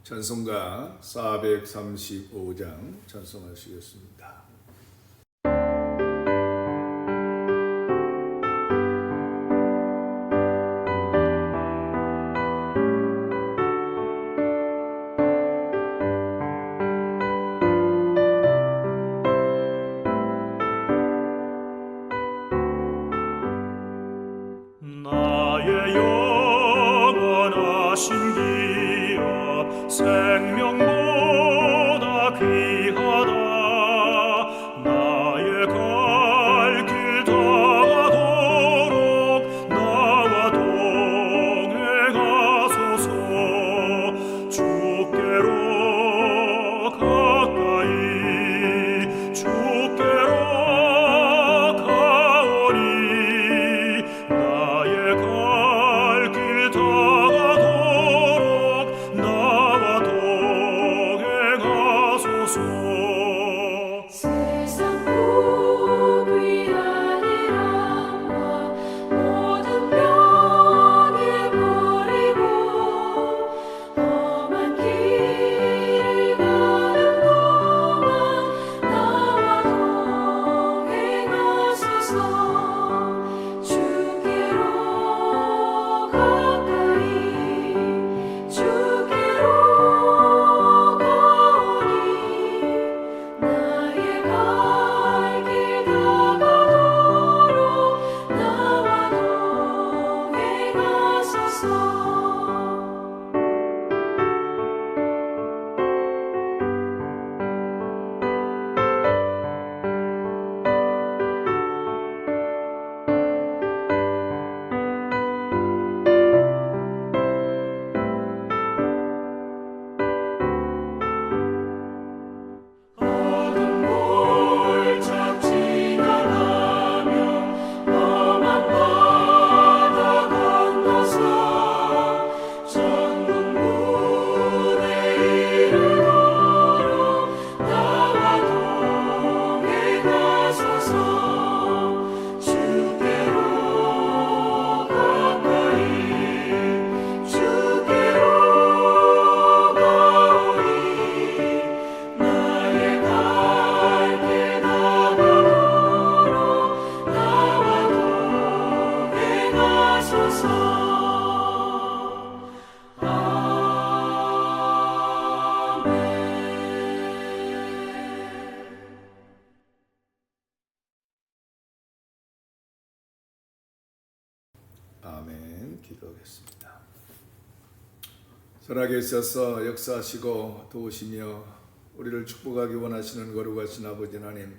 찬송가 435장 찬송하시겠습니다. 나의 영원하신 기업 생명보다 귀하다. 나의 갈 길 다가도록 나와 동행하소서. 주께로 가까이 주께로 가오니 나의 갈 길 다가도록 나와 동행하소서. 아멘. 기도하겠습니다. 살아계셔서 역사하시고 도우시며 우리를 축복하기 원하시는 거룩하신 아버지 하나님,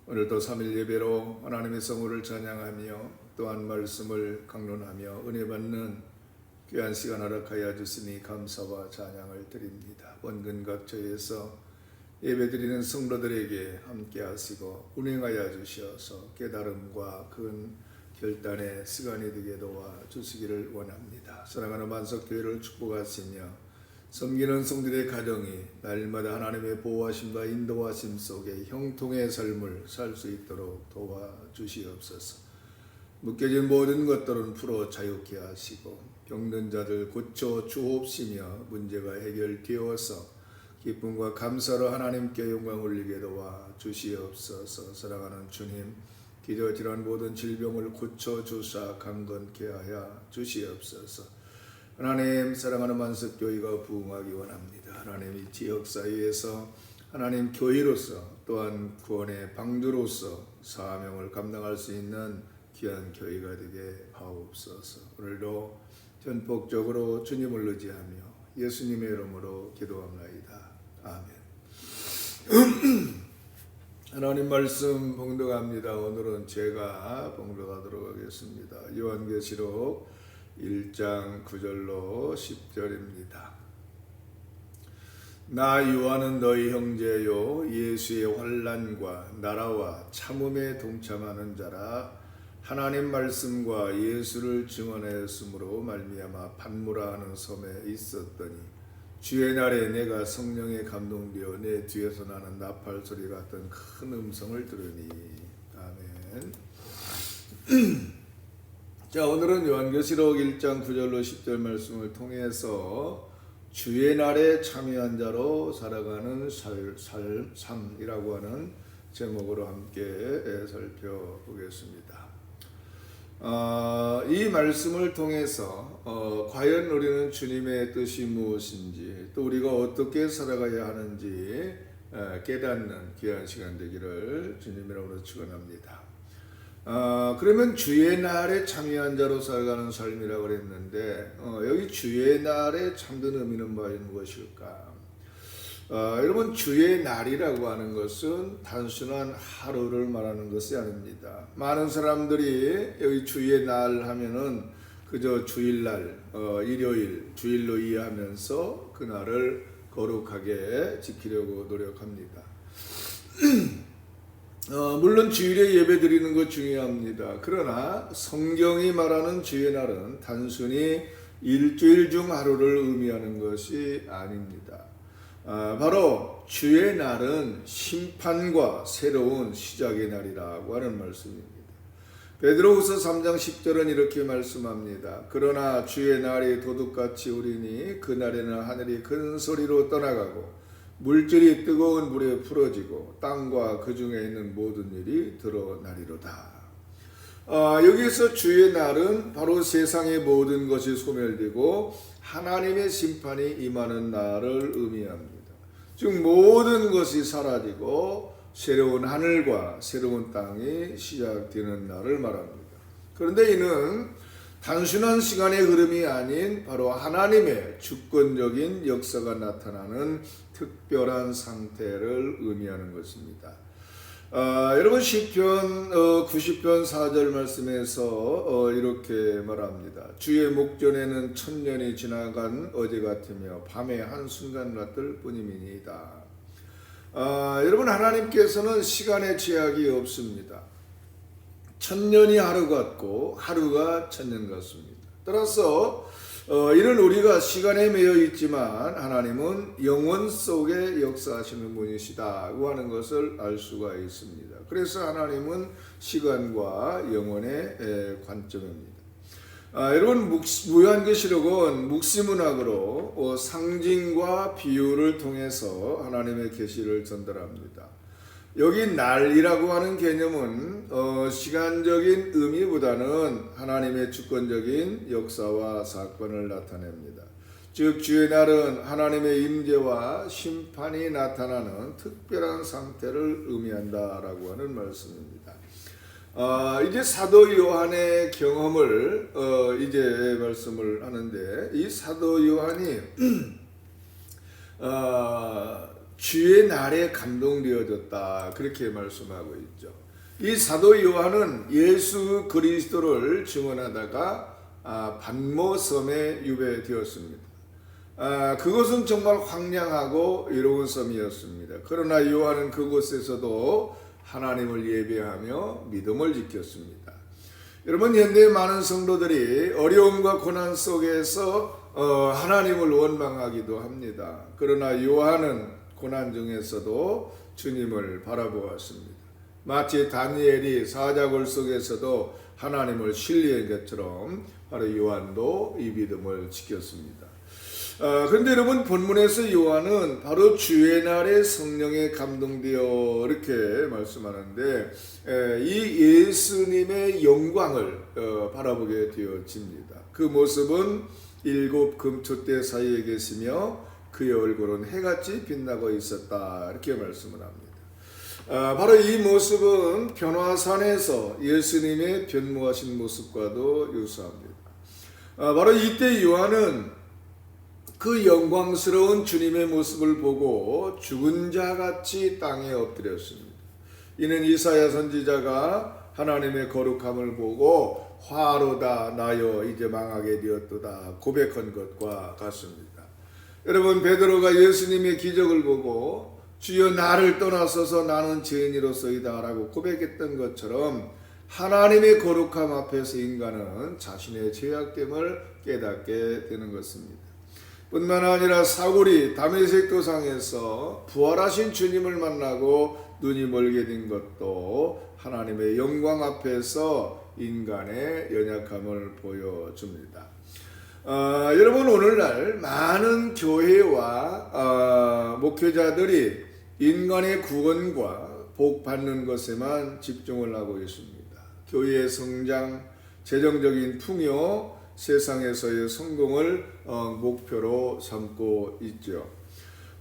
오늘도 3일 예배로 하나님의 성호를 찬양하며 또한 말씀을 강론하며 은혜 받는 귀한 시간 허락하여 주시니 감사와 찬양을 드립니다. 원근 각처에서 예배드리는 성도들에게 함께 하시고 운행하여 주셔서 깨달음과 큰 결단의 시간이 되게 도와 주시기를 원합니다. 사랑하는 만석교회를 축복하시며 섬기는 성도들의 가정이 날마다 하나님의 보호하심과 인도하심 속에 형통의 삶을 살 수 있도록 도와주시옵소서. 묶여진 모든 것들은 풀어 자유케 하시고 병든 자들 고쳐 주옵시며 문제가 해결되어서 기쁨과 감사로 하나님께 영광 올리게 도와 주시옵소서. 사랑하는 주님, 기저질환 모든 질병을 고쳐주사 강건케 하여 주시옵소서. 하나님, 사랑하는 만석교회가 부흥하기 원합니다. 하나님, 이 지역사회에서 하나님 교회로서 또한 구원의 방주로서 사명을 감당할 수 있는 귀한 교회가 되게 하옵소서. 오늘도 전폭적으로 주님을 의지하며 예수님의 이름으로 기도합나이다. 아멘. 하나님 말씀 봉독합니다. 오늘은 제가 봉독하도록 하겠습니다. 요한계시록 1장 9절로 10절입니다. 나 요한은 너희 형제요 예수의 환난과 나라와 참음에 동참하는 자라. 하나님 말씀과 예수를 증언하였으므로 말미암아 pat모라 하는 섬에 있었더니 주의 날에 내가 성령에 감동되어 내 뒤에서 나는 나팔 소리 같은 큰 음성을 들으니. 아멘. 자, 오늘은 요한계시록 1장 9절로 10절 말씀을 통해서 주의 날에 참여한 자로 살아가는 삶이라고 하는 제목으로 함께 살펴보겠습니다. 이 말씀을 통해서 과연 우리는 주님의 뜻이 무엇인지 또 우리가 어떻게 살아가야 하는지 깨닫는 귀한 시간 되기를 주님 이름으로 축원합니다. 그러면 주의 날에 참여한 자로 살아가는 삶이라고 그랬는데 여기 주의 날에 참된 의미는 무엇일까? 여러분, 주의 날이라고 하는 것은 단순한 하루를 말하는 것이 아닙니다. 많은 사람들이 여기 주의 날 하면은 그저 주일날, 일요일, 주일로 이해하면서 그날을 거룩하게 지키려고 노력합니다. 물론 주일에 예배 드리는 것 중요합니다. 그러나 성경이 말하는 주의 날은 단순히 일주일 중 하루를 의미하는 것이 아닙니다. 바로 주의 날은 심판과 새로운 시작의 날이라고 하는 말씀입니다. 베드로후서 3장 10절은 이렇게 말씀합니다. 그러나 주의 날이 도둑같이 오리니 그 날에는 하늘이 큰 소리로 떠나가고 물질이 뜨거운 불에 풀어지고 땅과 그 중에 있는 모든 일이 드러나리로다. 여기서 주의 날은 바로 세상의 모든 것이 소멸되고 하나님의 심판이 임하는 날을 의미합니다. 즉 모든 것이 사라지고 새로운 하늘과 새로운 땅이 시작되는 날을 말합니다. 그런데 이는 단순한 시간의 흐름이 아닌 바로 하나님의 주권적인 역사가 나타나는 특별한 상태를 의미하는 것입니다. 여러분, 시편 90편 4절 말씀에서 이렇게 말합니다. 주의 목전에는 천년이 지나간 어제 같으며 밤의 한순간 같을 뿐임이니이다. 여러분, 하나님께서는 시간의 제약이 없습니다. 천년이 하루 같고 하루가 천년 같습니다. 따라서 이는 우리가 시간에 매여 있지만 하나님은 영원 속에 역사하시는 분이시다고 하는 것을 알 수가 있습니다. 그래서 하나님은 시간과 영원의 관점입니다. 여러분, 요한계시록은 묵시문학으로 상징과 비유를 통해서 하나님의 계시를 전달합니다. 여기 날이라고 하는 개념은 시간적인 의미보다는 하나님의 주권적인 역사와 사건을 나타냅니다. 즉 주의 날은 하나님의 임재와 심판이 나타나는 특별한 상태를 의미한다라고 하는 말씀입니다. 이제 사도 요한의 경험을 이제 말씀을 하는데, 이 사도 요한이 주의 날에 감동되어졌다, 그렇게 말씀하고 있죠. 이 사도 요한은 예수 그리스도를 증언하다가 반모섬에 유배되었습니다. 그것은 정말 황량하고 외로운 섬이었습니다. 그러나 요한은 그곳에서도 하나님을 예배하며 믿음을 지켰습니다. 여러분, 현대의 많은 성도들이 어려움과 고난 속에서 하나님을 원망하기도 합니다. 그러나 요한은 고난 중에서도 주님을 바라보았습니다. 마치 다니엘이 사자굴 속에서도 하나님을 신뢰한 것처럼 바로 요한도 이 믿음을 지켰습니다. 그런데 여러분, 본문에서 요한은 바로 주의 날에 성령에 감동되어 이렇게 말씀하는데, 이 예수님의 영광을 바라보게 되어집니다. 그 모습은 7 금초대 사이에 계시며 그의 얼굴은 해같이 빛나고 있었다, 이렇게 말씀을 합니다. 바로 이 모습은 변화산에서 예수님의 변모하신 모습과도 유사합니다. 바로 이때 요한은 그 영광스러운 주님의 모습을 보고 죽은 자같이 땅에 엎드렸습니다. 이는 이사야 선지자가 하나님의 거룩함을 보고 화로다 나여 이제 망하게 되었도다 고백한 것과 같습니다. 여러분, 베드로가 예수님의 기적을 보고 주여 나를 떠나서서 나는 죄인이로소이다 라고 고백했던 것처럼, 하나님의 거룩함 앞에서 인간은 자신의 죄악됨을 깨닫게 되는 것입니다. 뿐만 아니라 사울이 다메섹 도상에서 부활하신 주님을 만나고 눈이 멀게 된 것도 하나님의 영광 앞에서 인간의 연약함을 보여줍니다. 여러분, 오늘날 많은 교회와 목회자들이 인간의 구원과 복 받는 것에만 집중을 하고 있습니다. 교회의 성장, 재정적인 풍요, 세상에서의 성공을 목표로 삼고 있죠.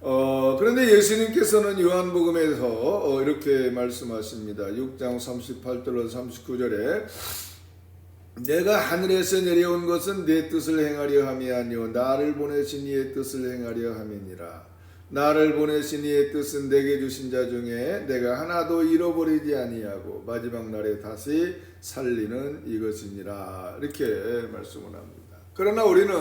그런데 예수님께서는 요한복음에서 이렇게 말씀하십니다. 6장 38절로 39절에 내가 하늘에서 내려온 것은 내 뜻을 행하려 함이 아니요 나를 보내신 이의 뜻을 행하려 함이니라. 나를 보내신 이의 뜻은 내게 주신 자 중에 내가 하나도 잃어버리지 아니하고 마지막 날에 다시 살리는 이것이니라, 이렇게 말씀을 합니다. 그러나 우리는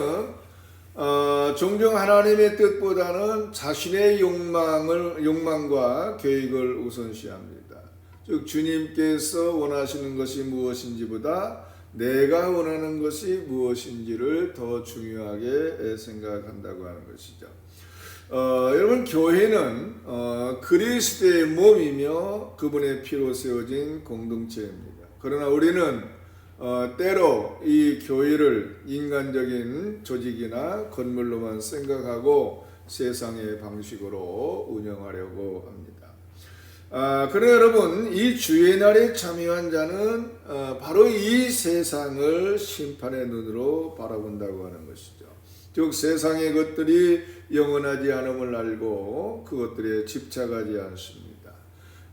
종종 하나님의 뜻보다는 자신의 욕망과 계획을 우선시합니다. 즉 주님께서 원하시는 것이 무엇인지보다 내가 원하는 것이 무엇인지를 더 중요하게 생각한다고 하는 것이죠. 여러분, 교회는 그리스도의 몸이며 그분의 피로 세워진 공동체입니다. 그러나 우리는 때로 이 교회를 인간적인 조직이나 건물로만 생각하고 세상의 방식으로 운영하려고 합니다. 그러나 여러분, 이 주의 날에 참여한 자는 바로 이 세상을 심판의 눈으로 바라본다고 하는 것이죠. 즉 세상의 것들이 영원하지 않음을 알고 그것들에 집착하지 않습니다.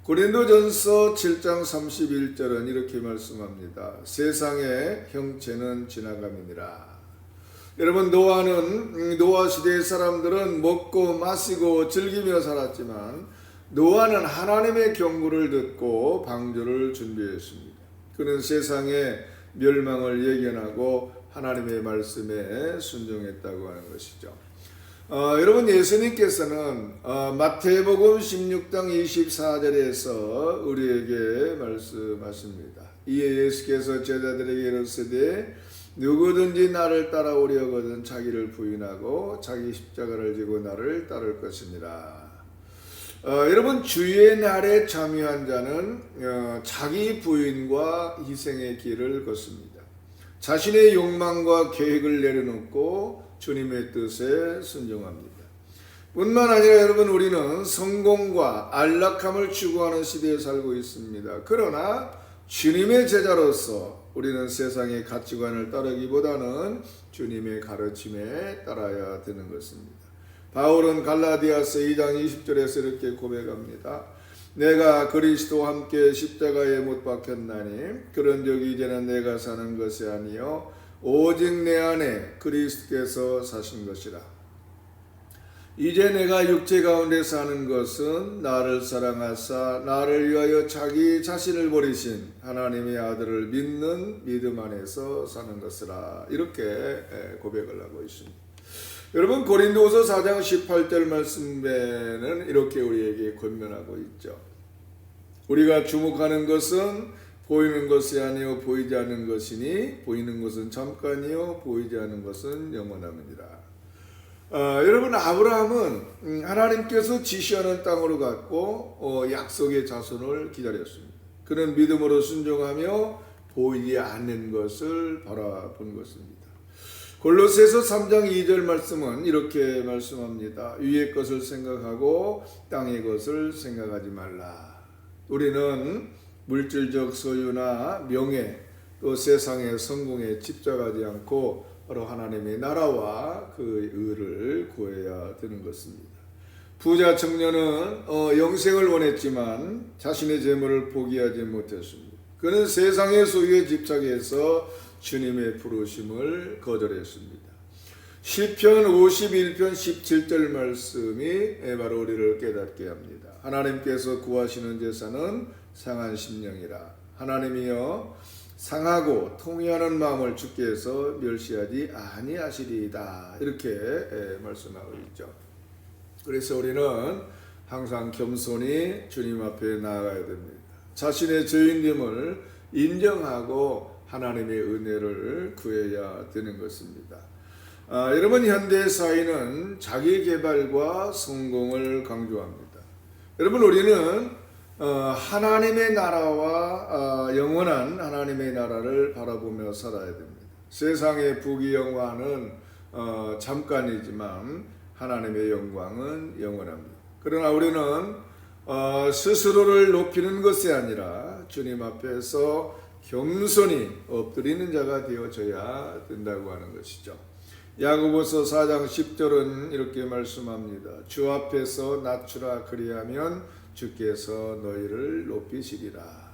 고린도전서 7장 31절은 이렇게 말씀합니다. 세상의 형체는 지나감이니라. 여러분, 노아 시대의 사람들은 먹고 마시고 즐기며 살았지만 노아는 하나님의 경고를 듣고 방주를 준비했습니다. 그는 세상의 멸망을 예견하고 하나님의 말씀에 순종했다고 하는 것이죠. 여러분, 예수님께서는 마태복음 16장 24절에서 우리에게 말씀하십니다. 이에 예수께서 제자들에게 이르시되 누구든지 나를 따라오려거든 자기를 부인하고 자기 십자가를 지고 나를 따를 것이니라. 여러분, 주의 날에 참여한 자는 자기 부인과 희생의 길을 걷습니다. 자신의 욕망과 계획을 내려놓고 주님의 뜻에 순종합니다. 뿐만 아니라 여러분, 우리는 성공과 안락함을 추구하는 시대에 살고 있습니다. 그러나 주님의 제자로서 우리는 세상의 가치관을 따르기보다는 주님의 가르침에 따라야 되는 것입니다. 바울은 갈라디아서 2장 20절에서 이렇게 고백합니다. 내가 그리스도와 함께 십자가에 못 박혔나니 그런즉 이제는 내가 사는 것이 아니요 오직 내 안에 그리스도께서 사신 것이라. 이제 내가 육체 가운데 사는 것은 나를 사랑하사 나를 위하여 자기 자신을 버리신 하나님의 아들을 믿는 믿음 안에서 사는 것이라. 이렇게 고백을 하고 있습니다. 여러분, 고린도후서 4장 18절 말씀에는 이렇게 우리에게 권면하고 있죠. 우리가 주목하는 것은 보이는 것이 아니요 보이지 않는 것이니 보이는 것은 잠깐이요 보이지 않는 것은 영원함이니라. 여러분, 아브라함은 하나님께서 지시하는 땅으로 갔고 약속의 자손을 기다렸습니다. 그는 믿음으로 순종하며 보이지 않는 것을 바라본 것입니다. 골로새서 3장 2절 말씀은 이렇게 말씀합니다. 위의 것을 생각하고 땅의 것을 생각하지 말라. 우리는 물질적 소유나 명예 또 세상의 성공에 집착하지 않고 바로 하나님의 나라와 그 의를 구해야 되는 것입니다. 부자 청년은 영생을 원했지만 자신의 재물을 포기하지 못했습니다. 그는 세상의 소유에 집착해서 주님의 부르심을 거절했습니다. 시편 51편 17절 말씀이 바로 우리를 깨닫게 합니다. 하나님께서 구하시는 제사는 상한 심령이라. 하나님이여 상하고 통회하는 마음을 주께서 멸시하지 아니하시리이다. 이렇게 말씀하고 있죠. 그래서 우리는 항상 겸손히 주님 앞에 나아가야 됩니다. 자신의 죄인됨을 인정하고 하나님의 은혜를 구해야 되는 것입니다. 여러분, 현대 사회는 자기 개발과 성공을 강조합니다. 여러분, 우리는 하나님의 나라와 영원한 하나님의 나라를 바라보며 살아야 됩니다. 세상의 부귀영화는 잠깐이지만 하나님의 영광은 영원합니다. 그러나 우리는 스스로를 높이는 것이 아니라 주님 앞에서 겸손히 엎드리는 자가 되어져야 된다고 하는 것이죠. 야고보서 4장 10절은 이렇게 말씀합니다. 주 앞에서 낮추라 그리하면 주께서 너희를 높이시리라.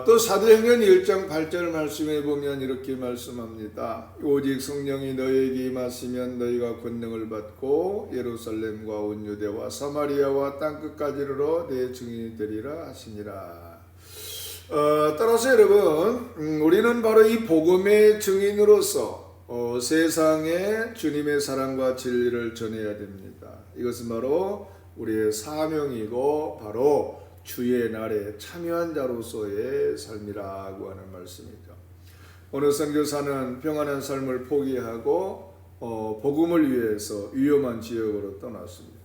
또 사도행전 1장 8절 말씀에 보면 이렇게 말씀합니다. 오직 성령이 너희에게 임하시면 너희가 권능을 받고 예루살렘과 온 유대와 사마리아와 땅끝까지 이르러 내 증인이 되리라 하시니라. 따라서 여러분, 우리는 바로 이 복음의 증인으로서 세상에 주님의 사랑과 진리를 전해야 됩니다. 이것은 바로 우리의 사명이고 바로 주의 날에 참여한 자로서의 삶이라고 하는 말씀이죠. 어느 선교사는 평안한 삶을 포기하고 복음을 위해서 위험한 지역으로 떠났습니다.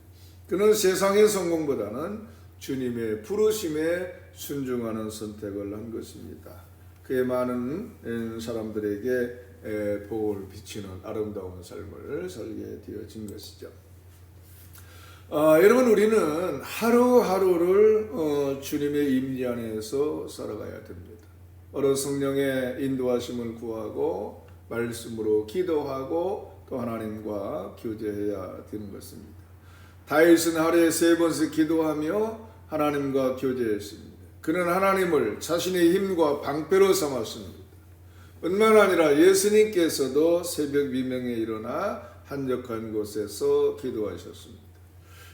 그는 세상의 성공보다는 주님의 부르심에 순종하는 선택을 한 것입니다. 그의 많은 사람들에게 복을 비치는 아름다운 삶을 살게 되어진 것이죠. 여러분, 우리는 하루하루를 주님의 임재 안에서 살아가야 됩니다. 어느 성령의 인도하심을 구하고 말씀으로 기도하고 또 하나님과 교제해야 되는 것입니다. 다윗은 하루에 3번씩 기도하며 하나님과 교제했습니다. 그는 하나님을 자신의 힘과 방패로 삼았습니다. 뿐만 아니라 예수님께서도 새벽 미명에 일어나 한적한 곳에서 기도하셨습니다.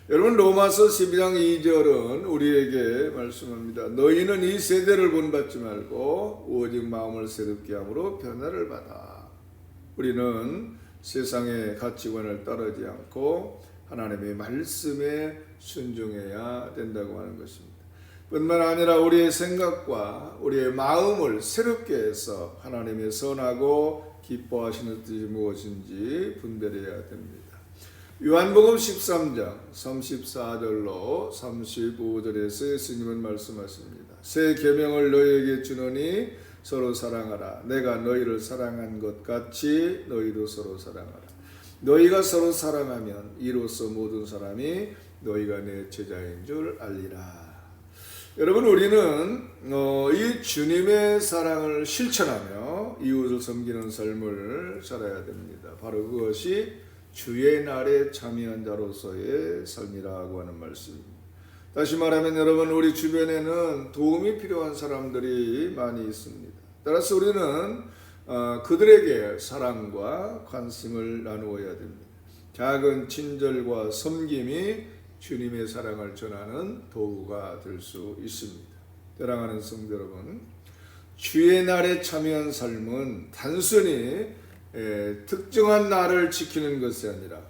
여러분, 로마서 12장 2절은 우리에게 말씀합니다. 너희는 이 세대를 본받지 말고 오직 마음을 새롭게 함으로 변화를 받아. 우리는 세상의 가치관을 따르지 않고 하나님의 말씀에 순종해야 된다고 하는 것입니다. 뿐만 아니라 우리의 생각과 우리의 마음을 새롭게 해서 하나님의 선하고 기뻐하시는 뜻이 무엇인지 분별해야 됩니다. 요한복음 13장 34절로 35절에서 예수님은 말씀하십니다. 새 계명을 너희에게 주노니 서로 사랑하라. 내가 너희를 사랑한 것 같이 너희도 서로 사랑하라. 너희가 서로 사랑하면 이로써 모든 사람이 너희가 내 제자인 줄 알리라. 여러분, 우리는 이 주님의 사랑을 실천하며 이웃을 섬기는 삶을 살아야 됩니다. 바로 그것이 주의 날에 참여한 자로서의 삶이라고 하는 말씀입니다. 다시 말하면 여러분, 우리 주변에는 도움이 필요한 사람들이 많이 있습니다. 따라서 우리는 그들에게 사랑과 관심을 나누어야 됩니다. 작은 친절과 섬김이 주님의 사랑을 전하는 도구가 될 수 있습니다. 사랑하는 성도 여러분, 주의 날에 참여한 삶은 단순히 특정한 날을 지키는 것이 아니라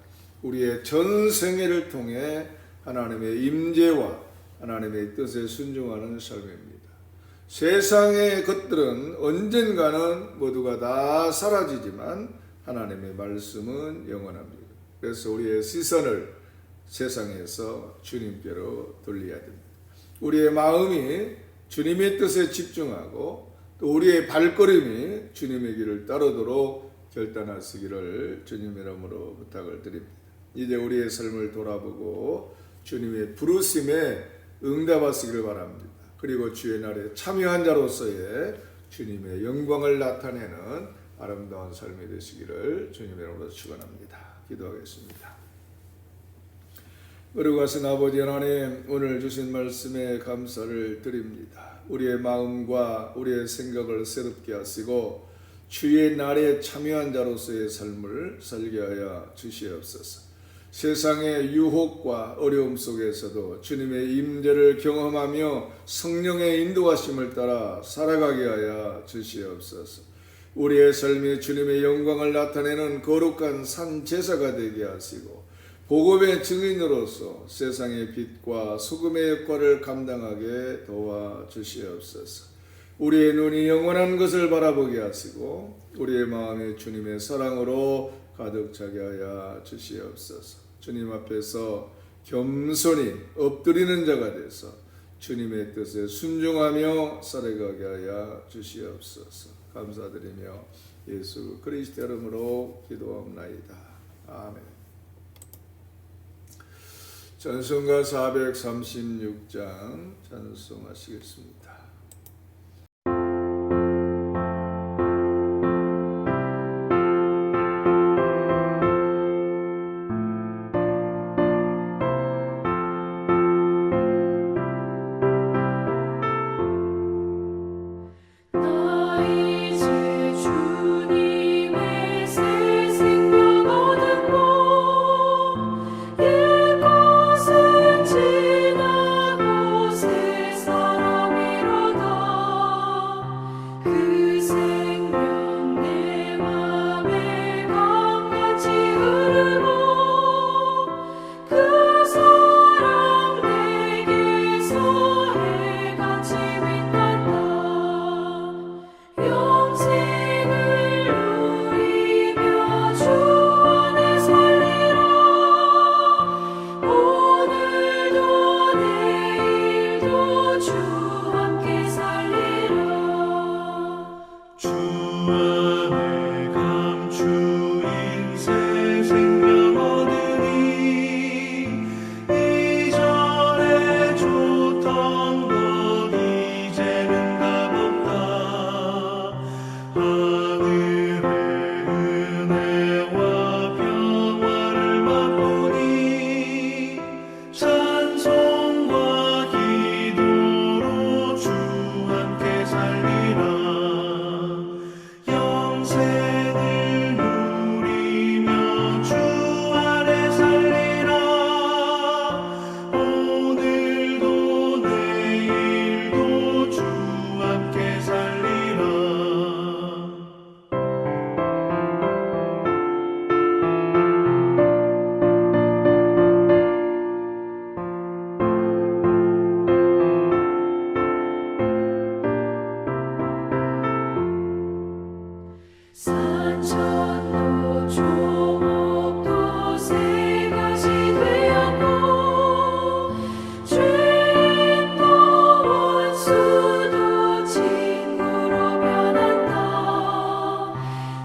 우리의 전 생애를 통해 하나님의 임재와 하나님의 뜻에 순종하는 삶입니다. 세상의 것들은 언젠가는 모두가 다 사라지지만 하나님의 말씀은 영원합니다. 그래서 우리의 시선을 세상에서 주님께로 돌려야 됩니다. 우리의 마음이 주님의 뜻에 집중하고 또 우리의 발걸음이 주님의 길을 따르도록 결단하시기를 주님 이름으로 부탁을 드립니다. 이제 우리의 삶을 돌아보고 주님의 부르심에 응답하시기를 바랍니다. 그리고 주의 날에 참여한 자로서의 주님의 영광을 나타내는 아름다운 삶이 되시기를 주님 이름으로 축원합니다. 기도하겠습니다. 거룩하신 아버지 하나님, 오늘 주신 말씀에 감사를 드립니다. 우리의 마음과 우리의 생각을 새롭게 하시고 주의 날에 참여한 자로서의 삶을 살게 하여 주시옵소서. 세상의 유혹과 어려움 속에서도 주님의 임재를 경험하며 성령의 인도하심을 따라 살아가게 하여 주시옵소서. 우리의 삶이 주님의 영광을 나타내는 거룩한 산 제사가 되게 하시고 복음의 증인으로서 세상의 빛과 소금의 역할을 감당하게 도와주시옵소서. 우리의 눈이 영원한 것을 바라보게 하시고 우리의 마음이 주님의 사랑으로 가득 차게 하여 주시옵소서. 주님 앞에서 겸손히 엎드리는 자가 돼서 주님의 뜻에 순종하며 살아가게 하여 주시옵소서. 감사드리며 예수 그리스도 이름으로 기도합나이다. 아멘. 찬송가 436장 찬송하시겠습니다.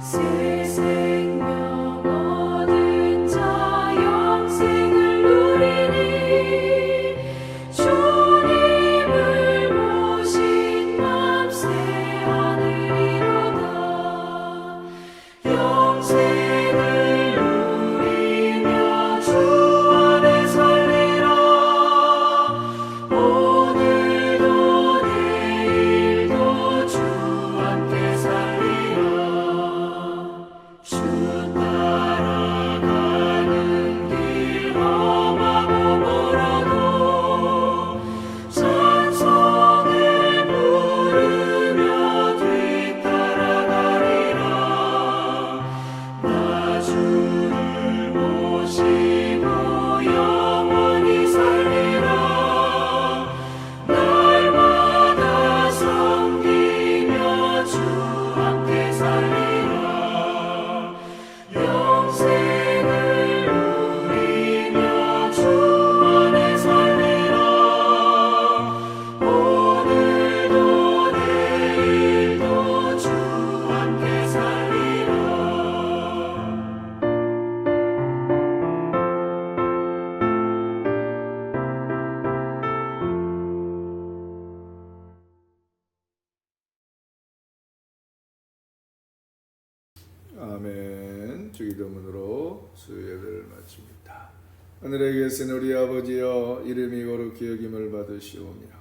새 생명 얻으 아멘. 주기도문으로 수요예배를 마칩니다. 하늘에 계신 우리 아버지여, 이름이 거룩히 여김을 받으시오며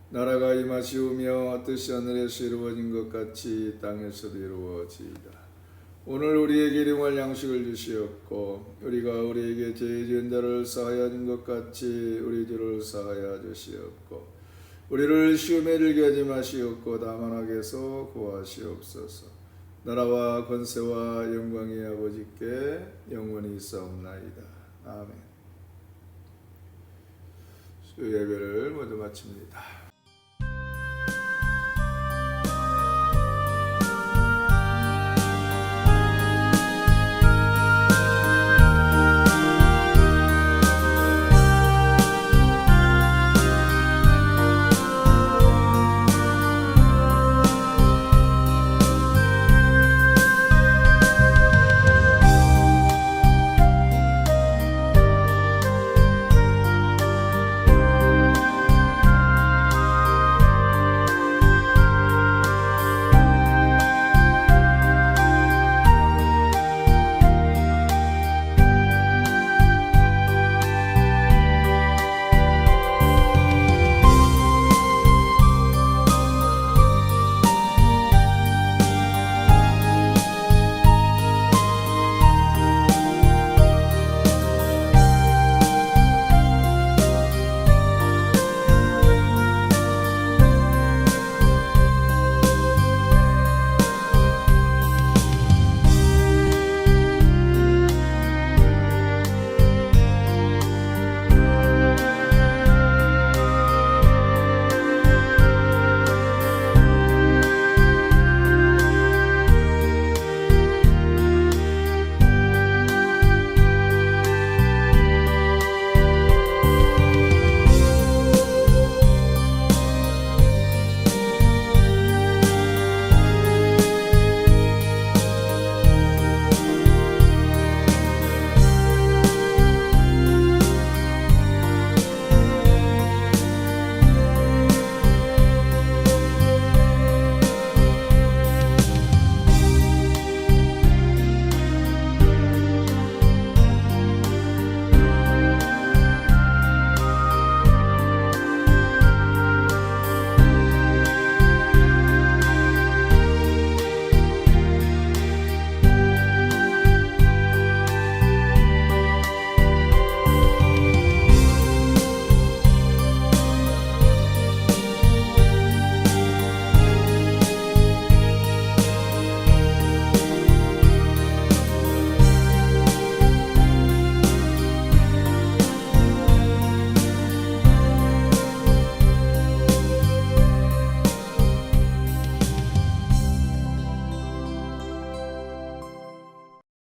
나라가 임하시오며 뜻이 하늘에서 이루어진 것 같이 땅에서도 이루어지이다. 오늘 우리에게 일용할 양식을 주시옵고 우리가 우리에게 죄 지은 자를 사하여 준 것 같이 우리 죄를 사하여 주시옵고 우리를 시험에 들게 하지 마시옵고 다만 악에서 구하시옵소서. 나라와 권세와 영광이 아버지께 영원히 있사옵나이다. 아멘. 수요 예배를 모두 마칩니다.